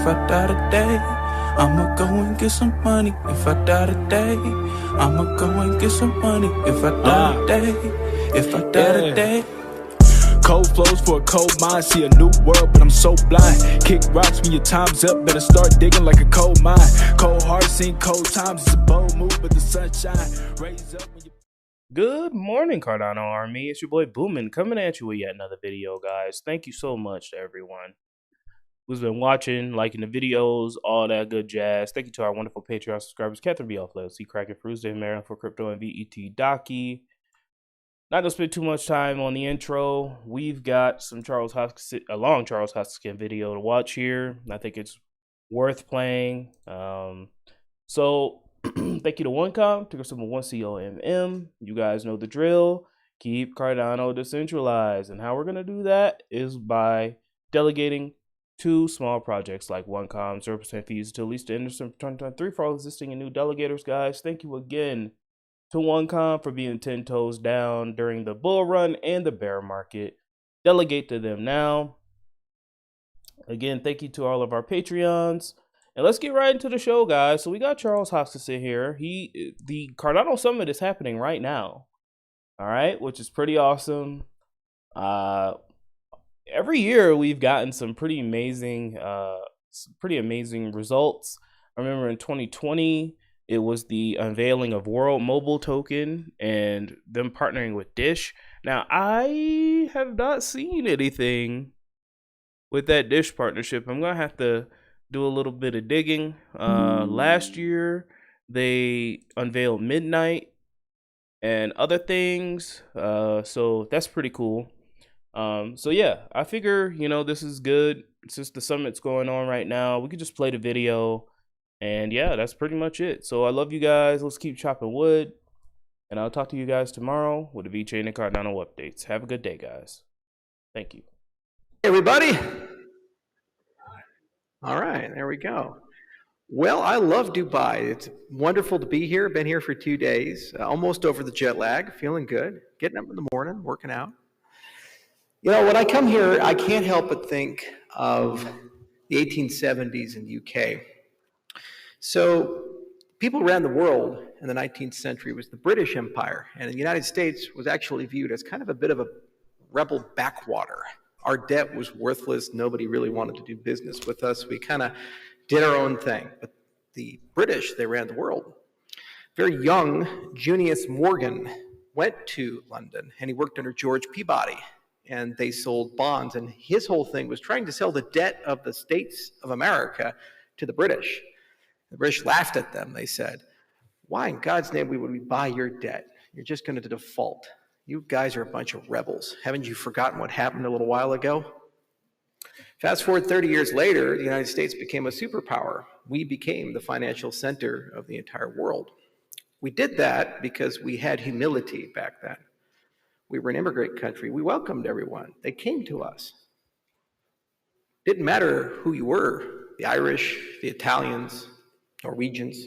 If I die today, I'ma go and get some money. If I die today, I'ma go and get some money. If I die today, if I die today. Cold flows for a cold mind, see a new world, but I'm so blind. Kick rocks when your time's up, better start digging like a coal mine. Cold heart, seen cold times, it's a bold move, but the sunshine raise up when you... Good morning, Cardano Army. It's your boy Boomin coming at you with yet another video, guys. Thank you so much to everyone who's been watching, liking the videos, all that good jazz. Thank you to our wonderful Patreon subscribers, Catherine B. Offload, C. Kraken, Fruits, Dave Maryland for Crypto, and VET Docky. Not gonna spend too much time on the intro. We've got some a long Charles Hoskinson video to watch here. I think it's worth playing. So thank you to OneCom, ticker symbol 1COMM. You guys know the drill. Keep Cardano decentralized. And how we're gonna do that is by delegating two small projects like OneCom, 0% fees until at least the end of 2023 for all existing and new delegators, guys. Thank you again to OneCom for being 10 toes down during the bull run and the bear market. Delegate to them now. Again, thank you to all of our Patreons. And let's get right into the show, guys. So we got Charles Hoskinson here. The Cardano Summit is happening right now. All right, which is pretty awesome. Every year we've gotten some pretty amazing results. I remember in 2020, it was the unveiling of World Mobile Token and them partnering with Dish. Now, I have not seen anything with that Dish partnership. I'm going to have to do a little bit of digging. Last year, they unveiled Midnight and other things. So that's pretty cool. So yeah, I figure, this is good. Since the summit's going on right now, we could just play the video. And yeah, that's pretty much it. So I love you guys. Let's keep chopping wood. And I'll talk to you guys tomorrow with the Vechain and Cardano updates. Have a good day, guys. Thank you. Hey, everybody. All right, there we go. Well, I love Dubai. It's wonderful to be here. Been here for 2 days, almost over the jet lag, feeling good. Getting up in the morning, working out. When I come here, I can't help but think of the 1870s in the UK. So people around the world in the 19th century was the British Empire, and the United States was actually viewed as kind of a bit of a rebel backwater. Our debt was worthless. Nobody really wanted to do business with us. We kind of did our own thing. But the British, they ran the world. Very young Junius Morgan went to London, and he worked under George Peabody, and they sold bonds. And his whole thing was trying to sell the debt of the states of America to the British. The British laughed at them. They said, "Why in God's name would we buy your debt? You're just going to default. You guys are a bunch of rebels. Haven't you forgotten what happened a little while ago?" Fast forward 30 years later, the United States became a superpower. We became the financial center of the entire world. We did that because we had humility back then. We were an immigrant country. We welcomed everyone. They came to us. Didn't matter who you were, the Irish, the Italians, Norwegians,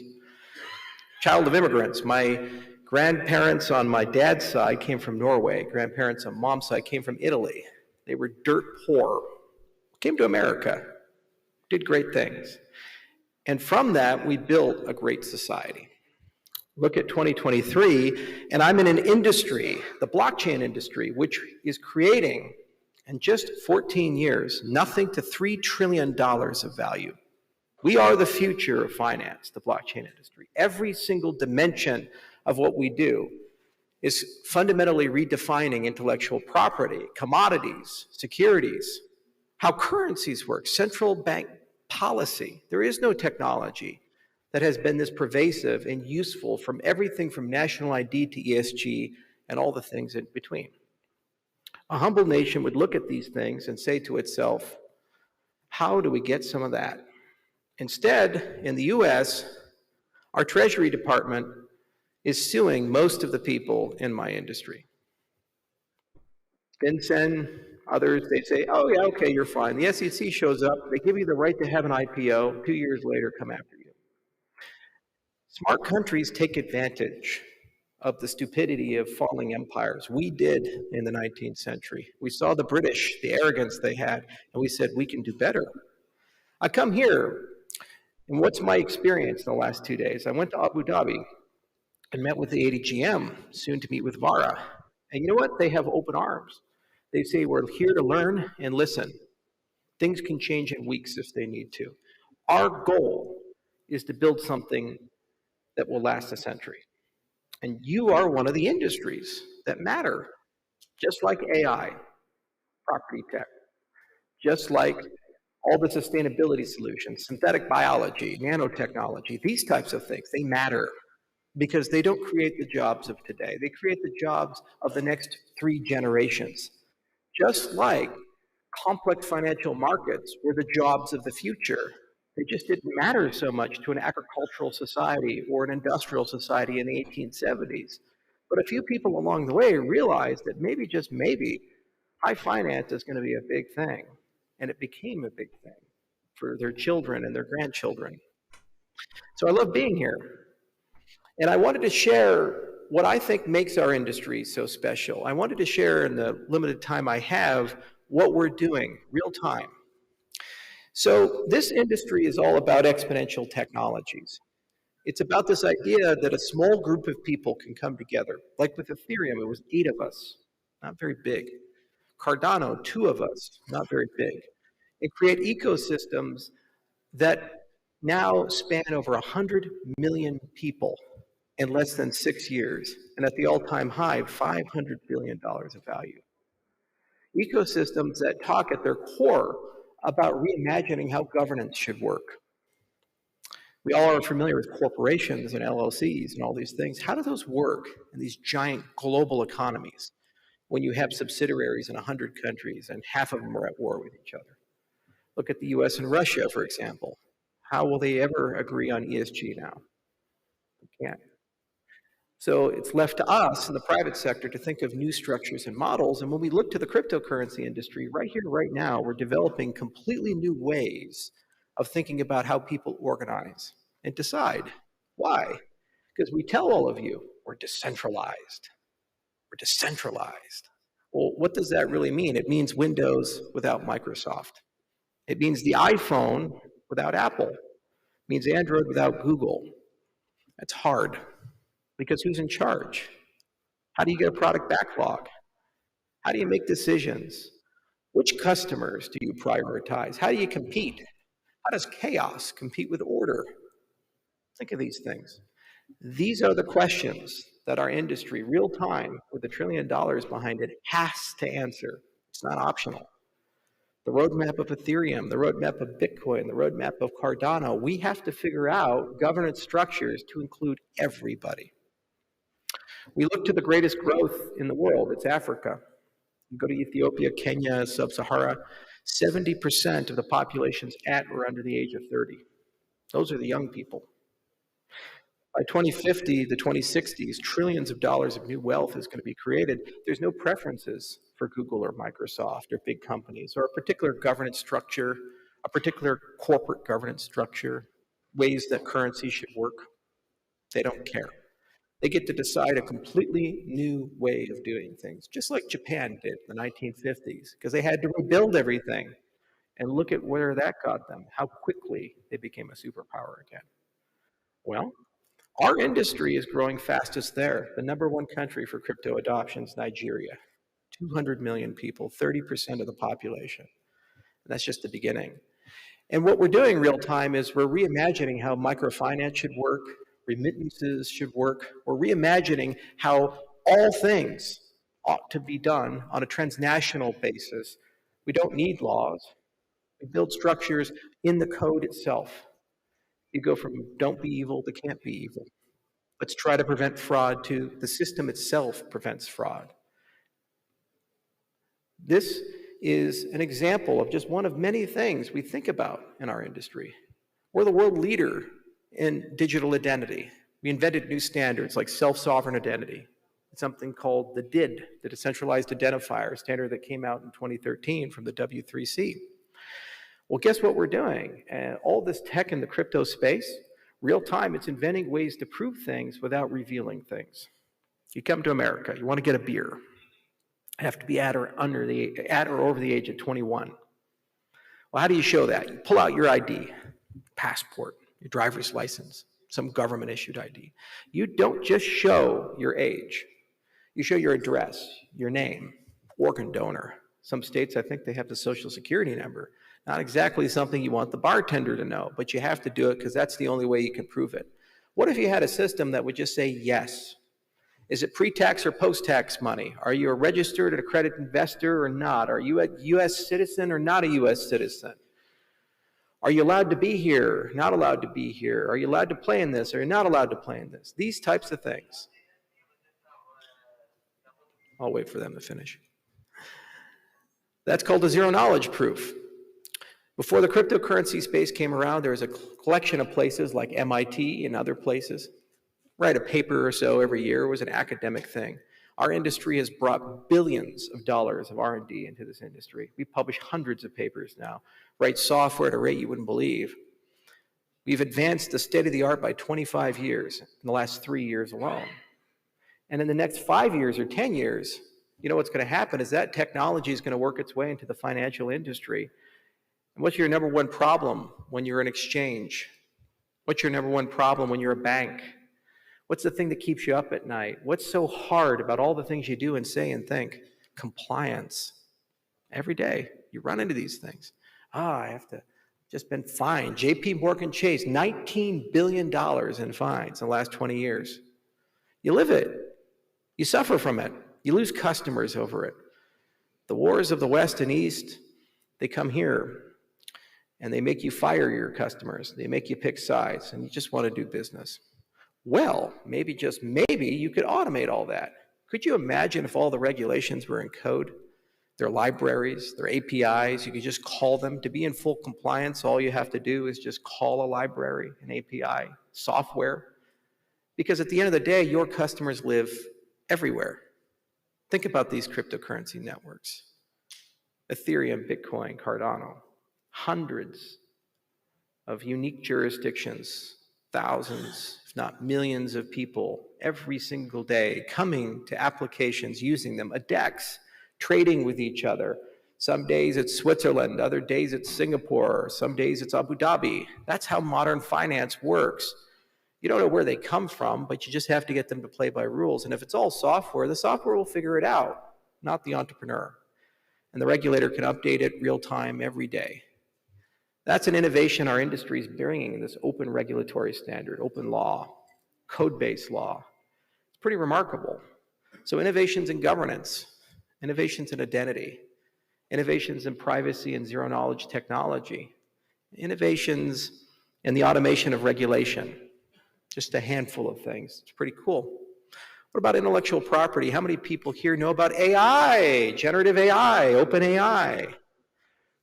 child of immigrants. My grandparents on my dad's side came from Norway. Grandparents on mom's side came from Italy. They were dirt poor, came to America, did great things. And from that, we built a great society. Look at 2023, and I'm in an industry, the blockchain industry, which is creating, in just 14 years, nothing to $3 trillion of value. We are the future of finance, the blockchain industry. Every single dimension of what we do is fundamentally redefining intellectual property, commodities, securities, how currencies work, central bank policy. There is no technology that has been this pervasive and useful from everything from national ID to ESG and all the things in between. A humble nation would look at these things and say to itself, how do we get some of that? Instead, in the US, our Treasury Department is suing most of the people in my industry. FinCEN, others, they say, oh yeah, okay, you're fine. The SEC shows up, they give you the right to have an IPO, 2 years later, come after you. Smart countries take advantage of the stupidity of falling empires. We did in the 19th century. We saw the British, the arrogance they had, and we said, we can do better. I come here, and what's my experience in the last 2 days? I went to Abu Dhabi and met with the ADGM, soon to meet with VARA. And you know what? They have open arms. They say, we're here to learn and listen. Things can change in weeks if they need to. Our goal is to build something that will last a century. And you are one of the industries that matter, just like AI, property tech, just like all the sustainability solutions, synthetic biology, nanotechnology, these types of things, they matter because they don't create the jobs of today. They create the jobs of the next 3 generations. Just like complex financial markets were the jobs of the future. They just didn't matter so much to an agricultural society or an industrial society in the 1870s. But a few people along the way realized that maybe, just maybe, high finance is going to be a big thing. And it became a big thing for their children and their grandchildren. So I love being here. And I wanted to share what I think makes our industry so special. I wanted to share, in the limited time I have, what we're doing real time. So this industry is all about exponential technologies. It's about this idea that a small group of people can come together. Like with Ethereum, it was 8 of us, not very big. Cardano, 2 of us, not very big. And create ecosystems that now span over 100 million people in less than 6 years, and at the all-time high, $500 billion of value. Ecosystems that talk at their core about reimagining how governance should work. We all are familiar with corporations and LLCs and all these things. How do those work in these giant global economies when you have subsidiaries in 100 countries and half of them are at war with each other? Look at the US and Russia, for example. How will they ever agree on ESG now? They can't. So it's left to us in the private sector to think of new structures and models. And when we look to the cryptocurrency industry, right here, right now, we're developing completely new ways of thinking about how people organize and decide. Why? Because we tell all of you, we're decentralized. We're decentralized. Well, what does that really mean? It means Windows without Microsoft. It means the iPhone without Apple. It means Android without Google. That's hard. Because who's in charge? How do you get a product backlog? How do you make decisions? Which customers do you prioritize? How do you compete? How does chaos compete with order? Think of these things. These are the questions that our industry, real time, with $1 trillion behind it, has to answer. It's not optional. The roadmap of Ethereum, the roadmap of Bitcoin, the roadmap of Cardano, we have to figure out governance structures to include everybody. We look to the greatest growth in the world. It's Africa. You go to Ethiopia, Kenya, Sub-Sahara, 70% of the population's at or under the age of 30. Those are the young people. By 2050, the 2060s, trillions of dollars of new wealth is going to be created. There's no preferences for Google or Microsoft or big companies or a particular governance structure, a particular corporate governance structure, ways that currency should work. They don't care. They get to decide a completely new way of doing things, just like Japan did in the 1950s, because they had to rebuild everything. And look at where that got them, how quickly they became a superpower again. Well, our industry is growing fastest there. The #1 country for crypto adoption is Nigeria. 200 million people, 30% of the population. And that's just the beginning. And what we're doing real time is we're reimagining how microfinance should work, remittances should work. We're reimagining how all things ought to be done on a transnational basis. We don't need laws. We build structures in the code itself. You go from don't be evil to can't be evil. Let's try to prevent fraud to the system itself prevents fraud. This is an example of just one of many things we think about in our industry. We're the world leader in digital identity. We invented new standards like self-sovereign identity. It's something called the DID, the Decentralized Identifier standard that came out in 2013 from the W3C. Well, guess what we're doing? All this tech in the crypto space, real time, it's inventing ways to prove things without revealing things. You come to America, you want to get a beer. You have to be at or over the age of 21. Well, how do you show that? You pull out your ID, passport, your driver's license, some government issued ID. You don't just show your age. You show your address, your name, organ donor. Some states, I think they have the social security number. Not exactly something you want the bartender to know, but you have to do it because that's the only way you can prove it. What if you had a system that would just say yes? Is it pre-tax or post-tax money? Are you a registered or accredited investor or not? Are you a U.S. citizen or not a U.S. citizen? Are you allowed to be here? Not allowed to be here? Are you allowed to play in this? Or are you not allowed to play in this? These types of things. I'll wait for them to finish. That's called a zero knowledge proof. Before the cryptocurrency space came around, there was a collection of places like MIT and other places. Write a paper or so every year. It was an academic thing. Our industry has brought billions of dollars of R&D into this industry. We publish hundreds of papers now, write software at a rate you wouldn't believe. We've advanced the state of the art by 25 years in the last 3 years alone. And in the next 5 years or 10 years, you know what's going to happen is that technology is going to work its way into the financial industry. And what's your number one problem when you're an exchange? What's your number one problem when you're a bank? What's the thing that keeps you up at night? What's so hard about all the things you do and say and think? Compliance. Every day you run into these things. I have to, just been fined. JP Morgan Chase, $19 billion in fines in the last 20 years. You live it. You suffer from it. You lose customers over it. The wars of the West and East, they come here and they make you fire your customers. They make you pick sides and you just want to do business. Well, maybe, just maybe, you could automate all that. Could you imagine if all the regulations were in code? Their libraries, their APIs, you could just call them. To be in full compliance, all you have to do is just call a library, an API, software. Because at the end of the day, your customers live everywhere. Think about these cryptocurrency networks. Ethereum, Bitcoin, Cardano. Hundreds of unique jurisdictions, thousands, if not millions of people every single day coming to applications, using them, a DEX, trading with each other. Some days it's Switzerland, other days it's Singapore, some days it's Abu Dhabi. That's how modern finance works. You don't know where they come from, but you just have to get them to play by rules. And if it's all software, the software will figure it out, not the entrepreneur. And the regulator can update it real time every day. That's an innovation our industry is bringing in this open regulatory standard, open law, code-based law. It's pretty remarkable. So innovations in governance, innovations in identity, innovations in privacy and zero-knowledge technology, innovations in the automation of regulation, just a handful of things. It's pretty cool. What about intellectual property? How many people here know about AI, generative AI, open AI,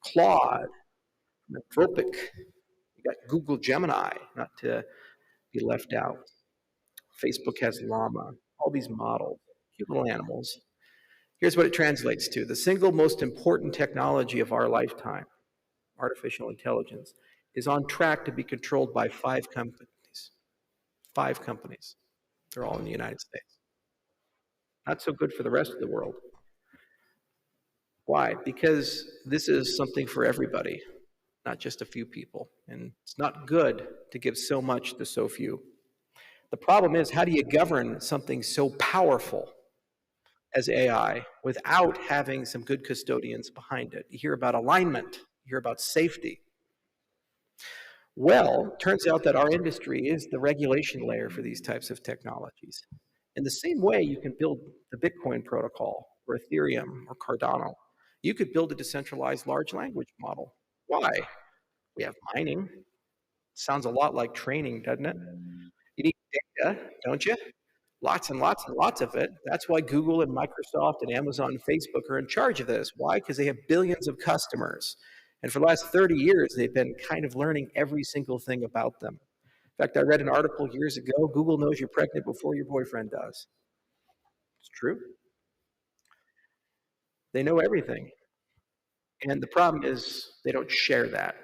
Claude, Anthropic? You got Google Gemini, not to be left out. Facebook has Llama, all these models, cute little animals. Here's what it translates to. The single most important technology of our lifetime, artificial intelligence, is on track to be controlled by 5 companies. 5 companies. They're all in the United States. Not so good for the rest of the world. Why? Because this is something for everybody, not just a few people. And it's not good to give so much to so few. The problem is, how do you govern something so powerful as AI without having some good custodians behind it? You hear about alignment, you hear about safety. Well, turns out that our industry is the regulation layer for these types of technologies. In the same way you can build the Bitcoin protocol or Ethereum or Cardano, you could build a decentralized large language model. Why? We have mining. Sounds a lot like training, doesn't it? You need data, don't you? Lots and lots and lots of it. That's why Google and Microsoft and Amazon and Facebook are in charge of this. Why? Because they have billions of customers. And for the last 30 years, they've been kind of learning every single thing about them. In fact, I read an article years ago, Google knows you're pregnant before your boyfriend does. It's true. They know everything. And the problem is they don't share that.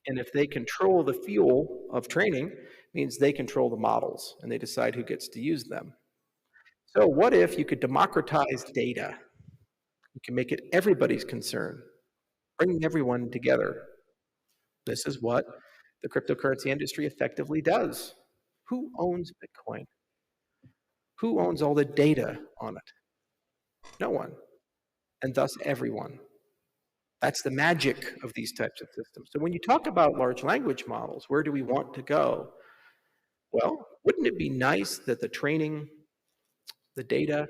And if they control the fuel of training, it means they control the models and they decide who gets to use them. So what if you could democratize data? You can make it everybody's concern. bringing everyone together. This is what the cryptocurrency industry effectively does. Who owns Bitcoin? Who owns all the data on it? No one, and thus everyone. That's the magic of these types of systems. So when you talk about large language models, where do we want to go? Well, wouldn't it be nice that the training, the data,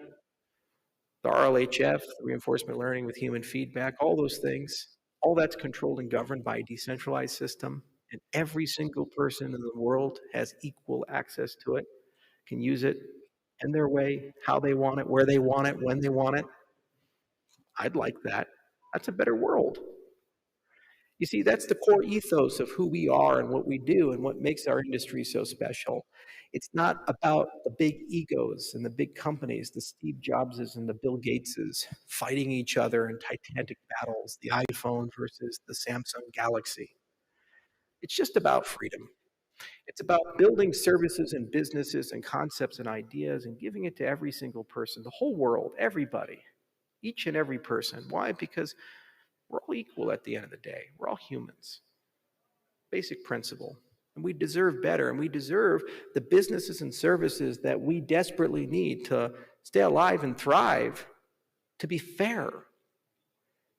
the RLHF, the reinforcement learning with human feedback, all those things, all that's controlled and governed by a decentralized system, and every single person in the world has equal access to it, can use it in their way, how they want it, where they want it, when they want it? I'd like that. That's a better world. You see, that's the core ethos of who we are and what we do and what makes our industry so special. It's not about the big egos and the big companies, the Steve Jobses and the Bill Gateses fighting each other in titanic battles, the iPhone versus the Samsung Galaxy. It's just about freedom. It's about building services and businesses and concepts and ideas and giving it to every single person, the whole world, everybody, each and every person. Why? Because we're all equal at the end of the day. We're all humans. Basic principle. And we deserve better, and we deserve the businesses and services that we desperately need to stay alive and thrive to be fair.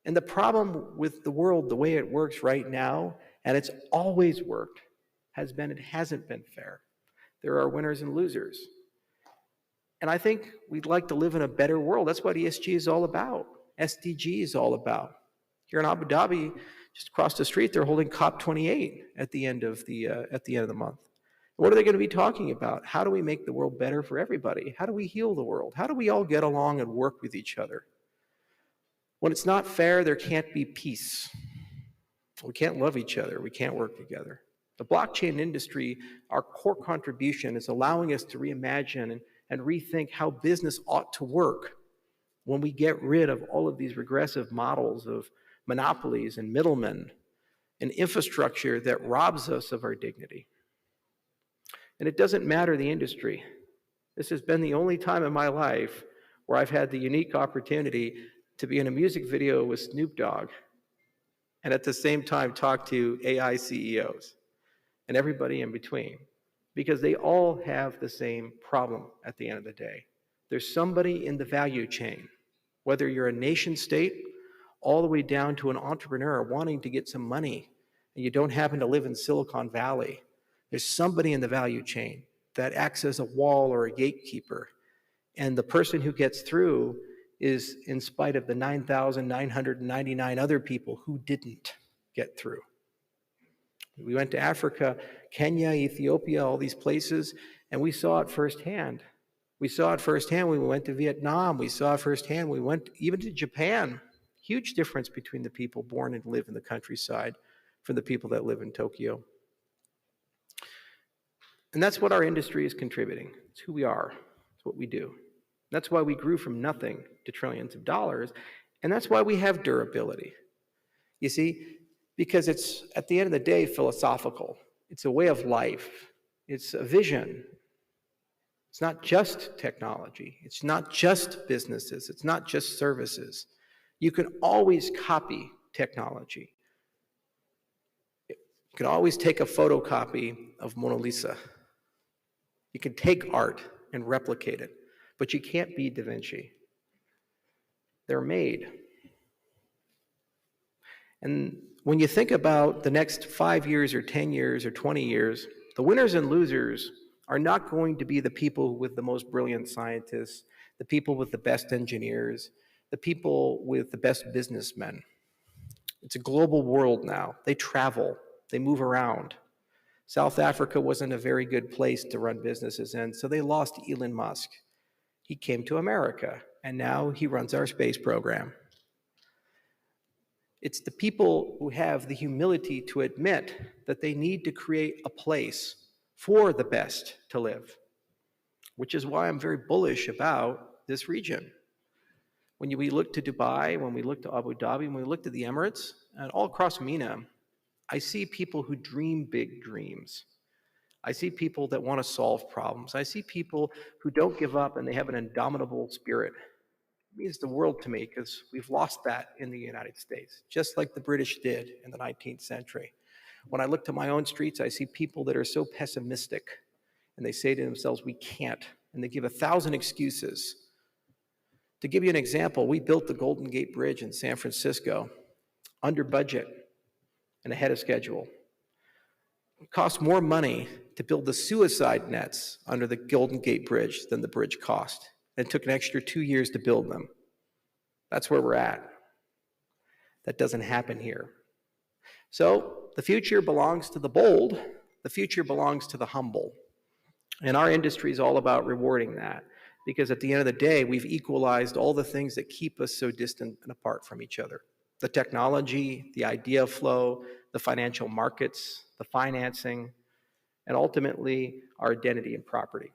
And the problem with the world, the way it works right now, and it's always worked, has been it hasn't been fair. There are winners and losers. And I think we'd like to live in a better world. That's what ESG is all about. SDG is all about. Here in Abu Dhabi, just across the street, they're holding COP28 at the end of the month. What are they going to be talking about? How do we make the world better for everybody? How do we heal the world? How do we all get along and work with each other? When it's not fair, there can't be peace. We can't love each other. We can't work together. The blockchain industry, our core contribution is allowing us to reimagine and rethink how business ought to work when we get rid of all of these regressive models of monopolies and middlemen and infrastructure that robs us of our dignity. And it doesn't matter the industry. This has been the only time in my life where I've had the unique opportunity to be in a music video with Snoop Dogg and at the same time talk to AI CEOs and everybody in between, because they all have the same problem at the end of the day. There's somebody in the value chain, whether you're a nation state all the way down to an entrepreneur wanting to get some money and you don't happen to live in Silicon Valley. There's somebody in the value chain that acts as a wall or a gatekeeper. And the person who gets through is in spite of the 9,999 other people who didn't get through. We went to Africa, Kenya, Ethiopia, all these places, and we saw it firsthand. We saw it firsthand when we went to Vietnam. We saw it firsthand. We went even to Japan. Huge difference between the people born and live in the countryside from the people that live in Tokyo. And that's what our industry is contributing. It's who we are. It's what we do. That's why we grew from nothing to trillions of dollars. And that's why we have durability. You see, because it's, at the end of the day, philosophical. It's a way of life. It's a vision. It's not just technology. It's not just businesses. It's not just services. You can always copy technology. You can always take a photocopy of Mona Lisa. You can take art and replicate it, but you can't be Da Vinci. They're made. And when you think about the next 5 years or 10 years or 20 years, the winners and losers are not going to be the people with the most brilliant scientists, the people with the best engineers, the people with the best businessmen. It's a global world now. They travel, they move around. South Africa wasn't a very good place to run businesses in, so they lost Elon Musk. He came to America, and now he runs our space program. It's the people who have the humility to admit that they need to create a place for the best to live, which is why I'm very bullish about this region. When we look to Dubai, when we look to Abu Dhabi, when we look to the Emirates, and all across MENA, I see people who dream big dreams. I see people that want to solve problems. I see people who don't give up and they have an indomitable spirit. means the world to me because we've lost that in the United States, just like the British did in the 19th century. When I look to my own streets, I see people that are so pessimistic, and they say to themselves, we can't, and they give 1,000 excuses. To give you an example, we built the Golden Gate Bridge in San Francisco under budget and ahead of schedule. It cost more money to build the suicide nets under the Golden Gate Bridge than the bridge cost. It took an extra 2 years to build them. That's where we're at. That doesn't happen here. So the future belongs to the bold. The future belongs to the humble. And our industry is all about rewarding that, because at the end of the day, we've equalized all the things that keep us so distant and apart from each other. The technology, the idea flow, the financial markets, the financing, and ultimately our identity and property.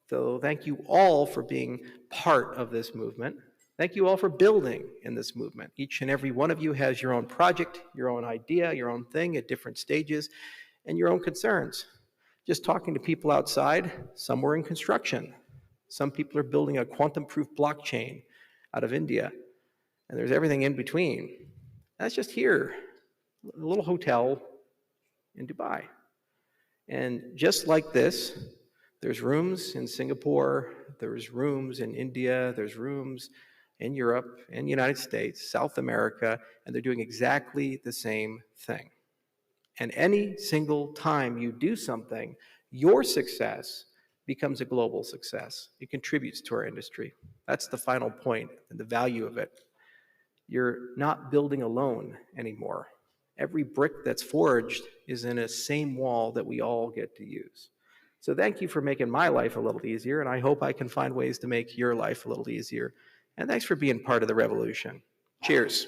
So thank you all for being part of this movement. Thank you all for building in this movement. Each and every one of you has your own project, your own idea, your own thing at different stages, and your own concerns. Just talking to people outside, some were in construction. Some people are building a quantum-proof blockchain out of India, and there's everything in between. That's just here, a little hotel in Dubai. And just like this, there's rooms in Singapore, there's rooms in India, there's rooms in Europe, in the United States, South America, and they're doing exactly the same thing. And any single time you do something, your success becomes a global success. It contributes to our industry. That's the final point and the value of it. You're not building alone anymore. Every brick that's forged is in a same wall that we all get to use. So thank you for making my life a little easier, and I hope I can find ways to make your life a little easier. And thanks for being part of the revolution. Cheers.